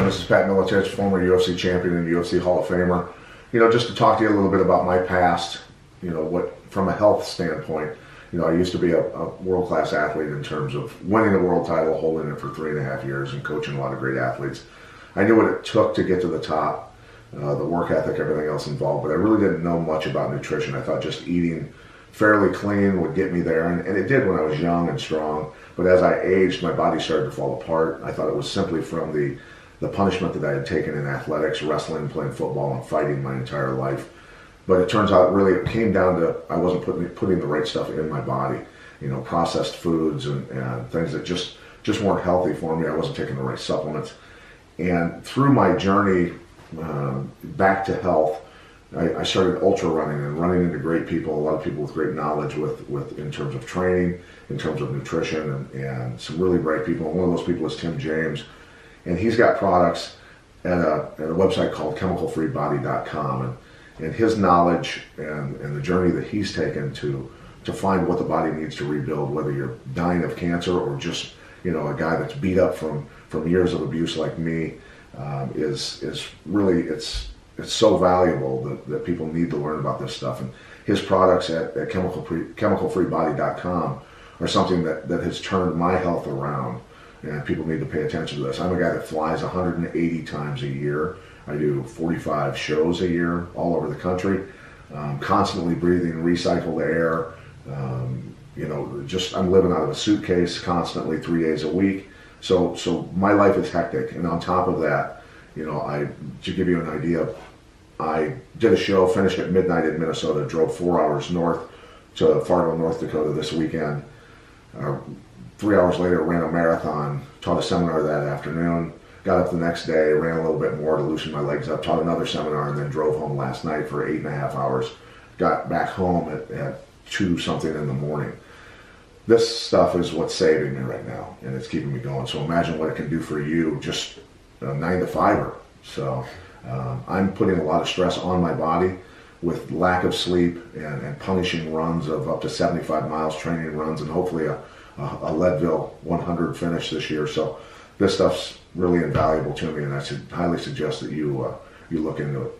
This is Pat Miletich, former UFC champion and UFC Hall of Famer. Just to talk to you a little bit about my past, what from a health standpoint, I used to be a world-class athlete in terms of winning the world title, holding it for 3.5 years, and coaching a lot of great athletes. I knew what it took to get to the top, the work ethic, everything else involved, but I really didn't know much about nutrition. I thought just eating fairly clean would get me there, and it did when I was young and strong. But as I aged, my body started to fall apart. I thought it was simply from the punishment that I had taken in athletics, wrestling, playing football, and fighting my entire life. But it turns out really it came down to I wasn't putting the right stuff in my body, processed foods and things that just weren't healthy for me. I wasn't taking the right supplements. And through my journey back to health, I started ultra running and running into great people, a lot of people with great knowledge with in terms of training, in terms of nutrition, and some really bright people. And one of those people is Tim James. And he's got products at a website called chemicalfreebody.com. And his knowledge and the journey that he's taken to find what the body needs to rebuild, whether you're dying of cancer or just a guy that's beat up from years of abuse like me, is really it's so valuable that people need to learn about this stuff. And his products at chemicalfreebody.com are something that has turned my health around. And people need to pay attention to this. I'm a guy that flies 180 times a year. I do 45 shows a year all over the country, constantly breathing recycled air. I'm living out of a suitcase constantly 3 days a week. So my life is hectic. And on top of that, to give you an idea, I did a show, finished at midnight in Minnesota, drove 4 hours north to Fargo, North Dakota this weekend. 3 hours later, ran a marathon, taught a seminar that afternoon, got up the next day, ran a little bit more to loosen my legs up, taught another seminar, and then drove home last night for 8.5 hours. Got back home at 2 something in the morning. This stuff is what's saving me right now, and it's keeping me going. So imagine what it can do for you, just a 9-to-5er. So I'm putting a lot of stress on my body with lack of sleep and punishing runs of up to 75 miles, training runs, and hopefully a Leadville 100 finish this year. So this stuff's really invaluable to me, and I should highly suggest that you look into it.